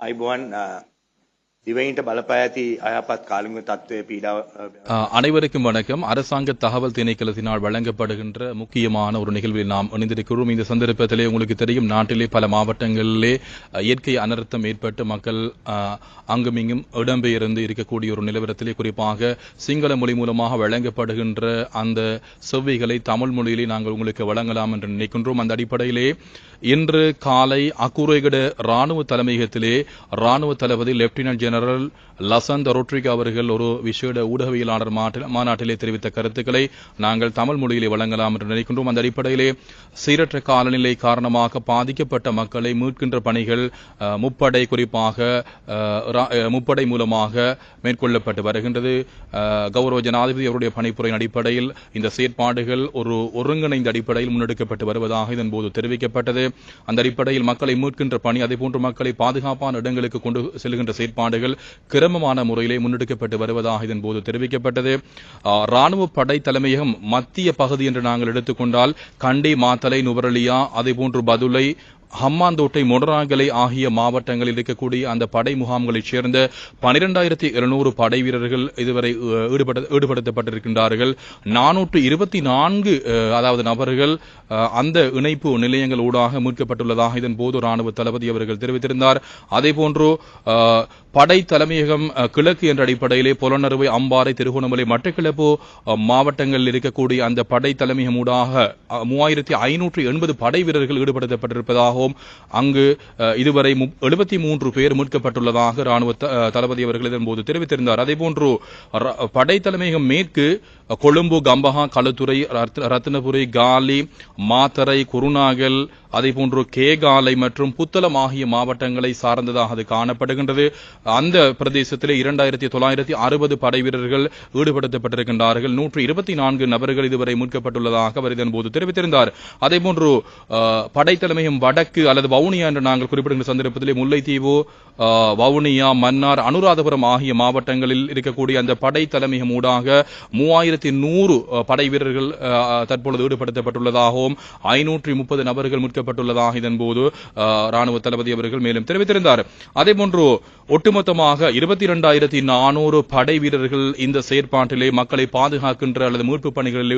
අයිබෝන් දිවයින්ට බලපෑ ඇති අයපත් කාලිම තත්ත්වය පීඩාව அனைவருக்கும் வணக்கம். அரசாங்க தகவல் திணைக்களத்தினால் வழங்கப்படுகின்ற முக்கியமான ஒரு நிகழ்வில் நாம் இணைந்திருக்கிறோம். இந்த சந்தர்ப்பத்திலே உங்களுக்கு தெரியும், நாட்டிலே பல மாவட்டங்களிலே இயற்கை அனர்த்தம் ஏற்பட்டு மக்கள் அங்குமிங்கும் இடம்பெயர்ந்து இருக்கக்கூடிய ஒரு நிலவரத்திலே, குறிப்பாக சிங்கள மொழி மூலமாக வழங்கப்படுகின்ற அந்த செவ்விகளை தமிழ் மொழியிலே நாங்கள் உங்களுக்கு வழங்கலாம் என்று நினைக்கின்றோம். அந்த அடிப்படையிலே இன்று காலை அக்குரைகட ராணுவ தலைமையகத்திலே ராணுவ தளபதி லெப்டினன்ட் ஜெனரல் லசந்த் ரொட்ரிகா அவர்கள் ஒரு விசேட ஊடகவியலாளர் மாநாட்டிலே தெரிவித்த கருத்துக்களை நாங்கள் தமிழ் மொழியிலே வழங்கலாம் என்று நினைக்கின்றோம். அந்த அடிப்படையிலே சீரற்ற காலநிலை காரணமாக பாதிக்கப்பட்ட மக்களை மீட்கின்ற பணிகள் முப்படை, குறிப்பாக முப்படை மூலமாக மேற்கொள்ளப்பட்டு வருகின்றது. கௌரவ ஜனாதிபதி அவருடைய பணிப்புரையின் அடிப்படையில் இந்த செயற்பாடுகள் ஒரு ஒருங்கிணைந்த அடிப்படையில் முன்னெடுக்கப்பட்டு வருவதாக இதன்போது தெரிவிக்கப்பட்டது. அந்த அடிப்படையில் மக்களை மீட்கின்ற பணி, அதேபோன்று மக்களை பாதுகாப்பான இடங்களுக்கு கொண்டு செல்கின்ற செயற்பாடுகள் கிரமமான முறையிலே முன்னெடுக்கப்பட்டு வருவதாக இதன்போது தெரிவிக்கப்பட்டது. ராணுவ படை தலைமையகம் மத்திய பகுதி என்று நாங்கள் எடுத்துக்கொண்டால் கண்டி, மாத்தலை, நுவரெலியா, அதேபோன்று பதுளை, ஹம்மாந்தோட்டை, மொனராங்கலை ஆகிய மாவட்டங்களில் இருக்கக்கூடிய அந்த படை முகாம்களைச் சேர்ந்த 12,700 படை வீரர்கள் இதுவரை ஈடுபடுத்தப்பட்டிருக்கின்றார்கள். 424 அதாவது நபர்கள் அந்த இணைப்பு நிலையங்கள் ஊடாக மீட்கப்பட்டுள்ளதாக இதன்போது ராணுவ தளபதி அவர்கள் தெரிவித்திருந்தார். அதேபோன்று படை தலைமையகம் கிழக்கு என்ற அடிப்படையிலே பொலனறுவை, அம்பாறை, திருகோணமலை, மட்டக்களப்பு மாவட்டங்களில் இருக்கக்கூடிய அந்த படை தலைமையகம் ஊடாக 3,580 படை வீரர்கள் ஈடுபடுத்தப்பட்டிருப்பதாகவும், அங்கு இதுவரை 73 பேர் மீட்கப்பட்டுள்ளதாக ராணுவ தளபதி அவர்கள் இதன்போது தெரிவித்திருந்தார். அதேபோன்று படை தலைமையகம் மேற்கு கொழும்பு, கம்பஹா, களுத்துறை, ரத்தினபுரி, காலி, மாத்தரை, குருநாகல், அதேபோன்று கேகாலை மற்றும் புத்தளம் ஆகிய மாவட்டங்களை சார்ந்ததாக அது காணப்படுகின்றது. அந்த பிரதேசத்திலே 2,960 படை வீரர்கள் ஈடுபடுத்தப்பட்டிருக்கின்றார்கள். 124 நபர்கள் இதுவரை மீட்கப்பட்டுள்ளதாக அவர் இதன்போது தெரிவித்திருந்தார். அதேபோன்று படை தலைமையம் வடக்கு அல்லது வவுனியா என்று நாங்கள் குறிப்பிடுகின்ற சந்தர்ப்பத்திலே முல்லைத்தீவு, வவுனியா, மன்னார், அனுராதபுரம் ஆகிய மாவட்டங்களில் இருக்கக்கூடிய அந்த படை தலைமையம் ஊடாக 3,100 படை வீரர்கள் தற்பொழுது ஈடுபடுத்தப்பட்டுள்ளதாகவும் 530 நபர்கள் மீட்கப்பட்டுள்ளதாக இதன்போது ராணுவ தளபதி அவர்கள் மேலும் தெரிவித்திருந்தார். அதேபோன்று ஒட்டுமொத்தமாக 22,400 படை வீரர்கள் இந்த செயற்பாட்டிலே மக்களை பாதுகாக்கின்ற அல்லது மீட்பு பணிகளில்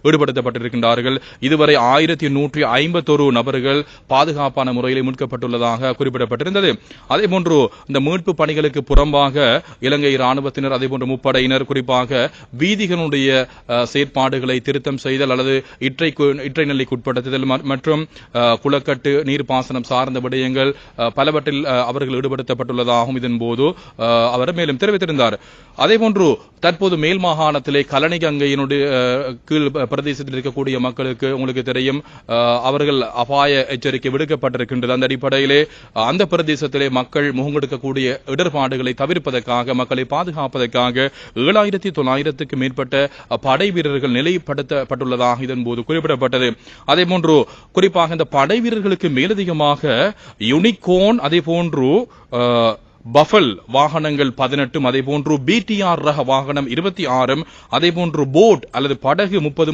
ஈடுபடுத்தப்பட்டிருக்கின்றார்கள். இதுவரை 1,151 நபர்கள் பாதுகாப்பான முறையில் மீட்கப்பட்டுள்ளதாக குறிப்பிடப்பட்டிருந்தது. அதேபோன்று இந்த மீட்பு பணிகளுக்கு புறம்பாக இலங்கை ராணுவத்தினர், அதேபோன்று முப்படையினர் குறிப்பாக வீதிகளுடைய செயற்பாடுகளை திருத்தம் செய்தல் அல்லது இற்றை நிலைக்கு உட்படுத்துதல் மற்றும் குளக்கட்டு, நீர்ப்பாசனம் சார்ந்த விடயங்கள் பலவற்றில் அவர்கள் ஈடுபடுத்தப்பட்டுள்ளதாகவும் இதன்போது அவர் மேலும் தெரிவித்திருந்தார். அதேபோன்று தற்போது மேல் மாகாணத்திலே கலனிகங்கையினுடைய கீழ் பிரதேசத்தில் இருக்கக்கூடிய மக்களுக்கு உங்களுக்கு தெரியும், அவர்கள் அபாய எச்சரிக்கை விடுக்கப்பட்டிருக்கின்றது. அந்த அடிப்படையிலே அந்த பிரதேசத்திலே மக்கள் முகங்கெடுக்கக்கூடிய இடர்பாடுகளை தவிர்ப்பதற்காக, மக்களை பாதுகாப்பதற்காக 7,900க்கு மேற்பட்ட படை வீரர்கள் நிலைப்படுத்தப்பட்டுள்ளதாக இதன்போது குறிப்பிடப்பட்டது. அதேபோன்று குறிப்பாக இந்த படை வீரர்களுக்கு மேலதிகமாக யூனிகோன், அதேபோன்று பஃபல் வாகனங்கள் 18, அதேபோன்று பிடிஆர் ரக வாகனம் 26, அதேபோன்று போட் அல்லது படகு 30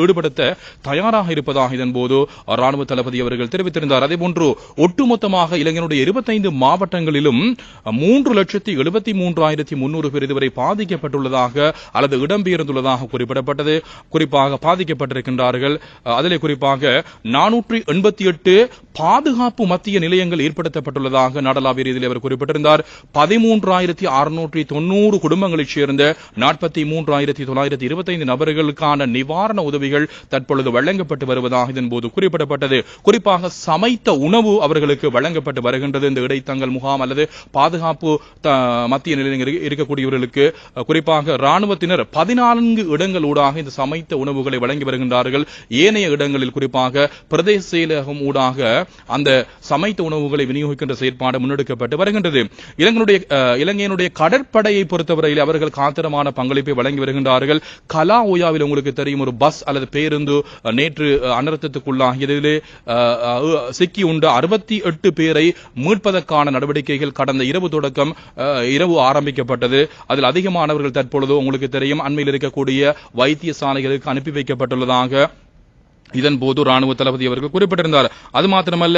ஈடுபடுத்த தயாராக இருப்பதாக இதன்போது ராணுவ தளபதி அவர்கள் தெரிவித்திருந்தார். அதேபோன்று ஒட்டுமொத்தமாக இலங்கையினுடைய 25 மாவட்டங்களிலும் 3,73,300 பேர் இதுவரை பாதிக்கப்பட்டுள்ளதாக அல்லது இடம்பெயர்ந்துள்ளதாக குறிப்பிடப்பட்டது. குறிப்பாக பாதிக்கப்பட்டிருக்கின்றார்கள். அதிலே குறிப்பாக 488 பாதுகாப்பு மத்திய நிலையங்கள் ஏற்படுத்தப்பட்டுள்ளதாக நாடளாவிய ரீதியில் குறிப்பிட்டிருந்தார். 13,690 குடும்பங்களைச் சேர்ந்த 43,925 நபர்களுக்கான நிவாரண உதவிகள் தற்பொழுது வழங்கப்பட்டு வருவதாக இதன்போது குறிப்பிடப்பட்டது. குறிப்பாக சமைத்த உணவு அவர்களுக்கு வழங்கப்பட்டு வருகின்றது. இந்த இடைத்தங்கல் முகாம் அல்லது பாதுகாப்பு மத்திய நிலையங்கள் இருக்கக்கூடியவர்களுக்கு குறிப்பாக ராணுவத்தினர் 14 இடங்கள் ஊடாக இந்த சமைத்த உணவுகளை வழங்கி வருகின்றார்கள். ஏனைய இடங்களில் குறிப்பாக பிரதேச செயலகம் ஊடாக அந்த சமைத்த உணவுகளை விநியோகிக்கின்ற செயற்பாடு முன்னெடுக்கப்பட்டு வருகின்றது. இலங்கையினுடைய கடற்படையை பொறுத்தவரையில் அவர்கள் காத்திரமான பங்களிப்பை வழங்கி வருகின்றார்கள். கலா ஓயாவில் உங்களுக்கு தெரியும், ஒரு பஸ் அல்லது பேருந்து நேற்று அனர்த்தத்துக்குள்ளாகியதிலே சிக்கி உண்ட 68 பேரை மீட்பதற்கான நடவடிக்கைகள் கடந்த இரவு தொடக்கம் இரவு ஆரம்பிக்கப்பட்டது. அதில் அதிகமானவர்கள் தற்பொழுது உங்களுக்கு தெரியும் அண்மையில் இருக்கக்கூடிய வைத்தியசாலைகளுக்கு அனுப்பி வைக்கப்பட்டுள்ளதாக இதன் போது ராணுவ தளபதி அவர்கள் குறிப்பிட்டிருந்தார். அது மாத்திரமல்ல,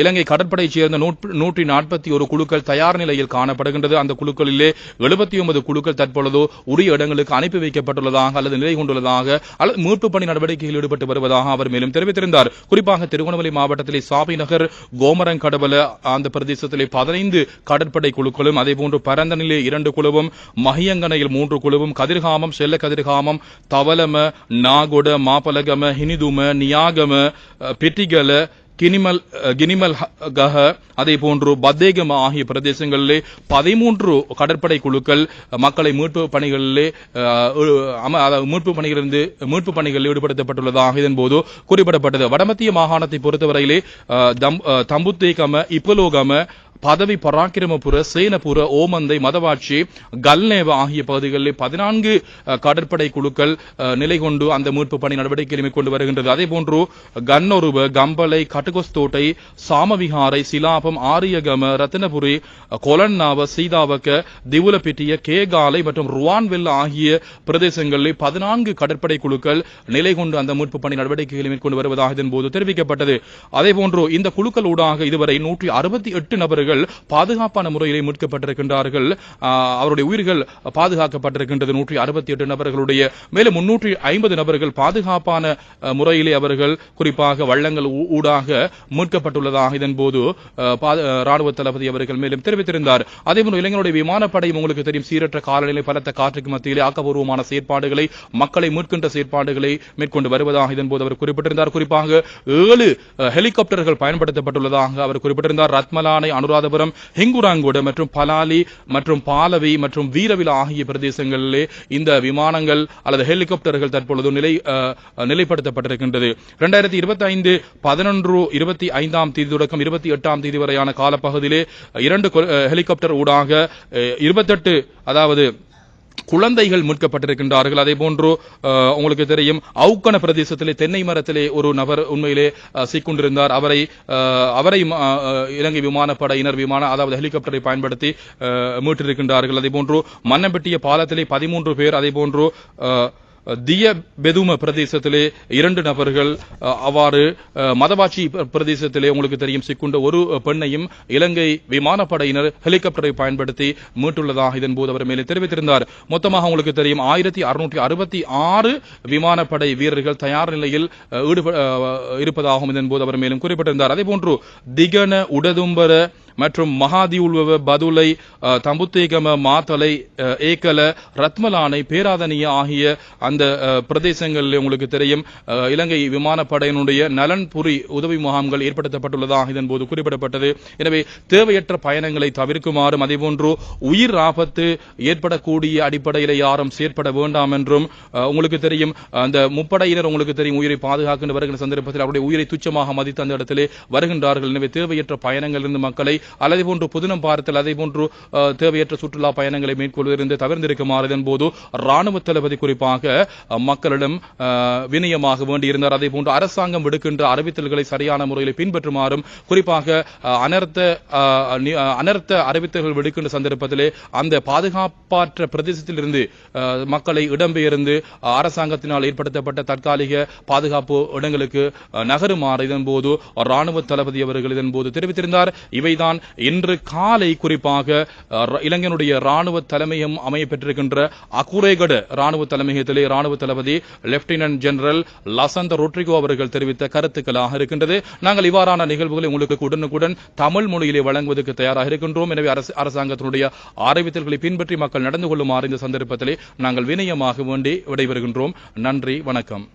இலங்கை கடற்படையைச் சேர்ந்த 141 குழுக்கள் தயார் நிலையில் காணப்படுகின்றது. அந்த குழுக்களிலே 79 குழுக்கள் தற்பொழுது உரிய இடங்களுக்கு அனுப்பி வைக்கப்பட்டுள்ளதாக அல்லது நிலை கொண்டுள்ளதாக அல்லது மீட்பு பணி நடவடிக்கையில் ஈடுபட்டு வருவதாக அவர் மேலும் தெரிவித்திருந்தார். குறிப்பாக திருகோணமலை மாவட்டத்திலே சாபி நகர், கோமரங்கடவல அந்த பிரதேசத்திலே 15 கடற்படை குழுக்களும், அதேபோன்று பரந்தனிலே 2 குழுவும், மகியங்கனையில் 3 குழுவும், கதிர்காமம், செல்ல கதிர்காமம், தவலம, நாகொட, மாப்பலகம, ஹினிதும, நியாகம, பெட்டிகல, கினிமல் கஹ, அதே போன்று பத்தேகம ஆகிய பிரதேசங்களிலே 13 கடற்படை குழுக்கள் மக்களை மீட்பு பணிகளில் ஈடுபடுத்தப்பட்டுள்ளதாக இதன்போது குறிப்பிடப்பட்டது. வடமத்திய மாகாணத்தை பொறுத்தவரையிலே தம்புத்தேகம, இப்பலோகம, பதவி பராக்கிரமபுர, சேனபுர, ஓமந்தை, மதவாட்சி, கல்நேவ ஆகிய பகுதிகளில் 14 கடற்படை குழுக்கள் நிலை கொண்டு அந்த மீட்பு பணி நடவடிக்கைகளை மேற்கொண்டு வருகின்றது. அதேபோன்று கண்ணொருவ, கம்பளை, கட்டுகொஸ்தோட்டை, சாமவிகாரை, சிலாபம், ஆரியகம, ரத்தினபுரி, கொலன்னாவ, சீதாவக்க, திவுலப்பிட்டிய, கேகாலை மற்றும் ருவான்வெல்ல ஆகிய பிரதேசங்களில் 14 கடற்படை குழுக்கள் நிலை கொண்டு அந்த மீட்பு பணி நடவடிக்கைகளை மேற்கொண்டு வருவதாக இதன்போது தெரிவிக்கப்பட்டது. அதேபோன்று இந்த குழுக்கள் ஊடாக இதுவரை 168 நபர்கள் பாதுகாப்பான முறையிலே மீட்கப்பட்டிருக்கின்றார்கள். அவருடைய உயிர்கள் பாதுகாக்கப்பட்டிருக்கின்றது 168 நபர்களுடைய. மேலும் 350 நபர்கள் பாதுகாப்பான முறையிலே அவர்கள் குறிப்பாக வள்ளங்கள் ஊடாக மீட்கப்பட்டுள்ளதாக இதன்போது ராணுவ தளபதி அவர்கள் மேலும் தெரிவித்திருந்தார். அதேபோன்று இளைஞருடைய விமானப்படையும் உங்களுக்கு தெரியும் சீரற்ற காலநிலை, பலத்த காற்றுக்கு மத்தியிலே ஆக்கப்பூர்வமான செயற்பாடுகளை, மக்களை மீட்கின்ற செயற்பாடுகளை மேற்கொண்டு வருவதாக இதன்போது அவர் குறிப்பிட்டிருந்தார். குறிப்பாக 7 ஹெலிகாப்டர்கள் பயன்படுத்தப்பட்டுள்ளதாக அவர் குறிப்பிட்டிருந்தார். ரத்மலானை, அனுராதபுரம், ஹிங்குராங்கோட மற்றும் பலாலி மற்றும் பாலவி மற்றும் வீரவில ஆகிய பிரதேசங்களிலே இந்த விமானங்கள் அல்லது ஹெலிகாப்டர்கள் தற்பொழுது நிலைப்படுத்தப்பட்டிருக்கின்றது. 2025 11/25 தேதி தொடக்கம் 28ஆம் தேதி வரையான காலப்பகுதியிலே 2 ஹெலிகாப்டர் ஊடாக 28 அதாவது குழந்தைகள் மீட்கப்பட்டிருக்கின்றார்கள். அதே போன்று உங்களுக்கு தெரியும் அவுக்கன பிரதேசத்திலே தென்னை மரத்திலே ஒரு நபர் உண்மையிலே சிக்கொண்டிருந்தார். அவரை இலங்கை விமானப்படையினர் அதாவது ஹெலிகாப்டரை பயன்படுத்தி மீட்டிருக்கின்றார்கள். அதே போன்று மன்னம்பெட்டிய பாலத்திலே 13 பேர், அதே போன்று திய பெதும பிரதேசத்திலே 2 நபர்கள், அவ்வாறு மதவாச்சி பிரதேசத்திலே உங்களுக்கு தெரியும் சிக்குண்ட ஒரு பெண்ணையும் இலங்கை விமானப்படையினர் ஹெலிகாப்டரை பயன்படுத்தி மீட்டுள்ளதாக இதன்போது அவர் மேலே தெரிவித்திருந்தார். மொத்தமாக உங்களுக்கு தெரியும் 1666 விமானப்படை வீரர்கள் தயார் நிலையில் இருப்பதாகவும் இதன்போது அவர் மேலும் குறிப்பிட்டிருந்தார். அதேபோன்று திகன, உடதும்பர மற்றும் மகாதியுள்வ, பதுளை, தம்புத்தேகம, மாத்தலை, ஏக்கல, ரத்மலானை, பேராதனிய ஆகிய அந்த பிரதேசங்களில் உங்களுக்கு தெரியும் இலங்கை விமானப்படையினுடைய நலன்புரி உதவி முகாம்கள் ஏற்படுத்தப்பட்டுள்ளதாக இதன்போது குறிப்பிடப்பட்டது. எனவே தேவையற்ற பயணங்களை தவிர்க்குமாறும், அதேபோன்று உயிர் ஆபத்து ஏற்படக்கூடிய அடிப்படையில் யாரும் செயற்பட வேண்டாம் என்றும் உங்களுக்கு தெரியும் அந்த முப்படையினர் உங்களுக்கு தெரியும் உயிரை பாதுகாக்கின்ற வருகின்ற சந்தர்ப்பத்தில் அவருடைய உயிரை துச்சமாக மதித்து அந்த இடத்திலே வருகின்றார்கள். எனவே தேவையற்ற பயணங்களிலிருந்து மக்களை அல்லது போன்று புதினம் பார்த்தல், அதே போன்று தேவையற்ற சுற்றுலா பயணங்களை மேற்கொள்வதிலிருந்து தவிர்த்திருக்குமாறு இதன்போது ராணுவ தளபதி குறிப்பாக மக்களிடம் வினயமாக வேண்டியிருந்தார். அதே போன்று அரசாங்கம் விடுக்கின்ற அறிவித்தல்களை சரியான முறையில் பின்பற்றுமாறும், குறிப்பாக அனர்த்த அறிவித்தல்கள் விடுக்கின்ற சந்தர்ப்பத்திலே அந்த பாதுகாப்பற்ற பிரதேசத்தில் இருந்து மக்களை இடம்பெயர்ந்து அரசாங்கத்தினால் ஏற்படுத்தப்பட்ட தற்காலிக பாதுகாப்பு இடங்களுக்கு நகருமாறு இதன்போது ராணுவ தளபதி அவர்கள் இதன்போது தெரிவித்திருந்தார். இவைதான் இன்று காலை குறிப்பாக இலங்கையினுடைய ராணுவ தலைமையம் அமைய பெற்றிருக்கின்ற அகுரேகட ராணுவ தலைமையத்திலே ராணுவ தளபதி லெப்டினன்ட் ஜெனரல் லசந்த ரொட்ரிகோ அவர்கள் தெரிவித்த கருத்துக்களாக இருக்கின்றது. நாங்கள் இவ்வாறான நிகழ்வுகளை உங்களுக்கு உடனுக்குடன் தமிழ் மொழியிலே வழங்குவதற்கு தயாராக இருக்கின்றோம். எனவே அரசாங்கத்தினுடைய அறிவித்தல்களை பின்பற்றி மக்கள் நடந்து கொள்ளுமாறு இந்த சந்தர்ப்பத்திலே நாங்கள் வினயமாக வேண்டி விடைபெறுகின்றோம். நன்றி, வணக்கம்.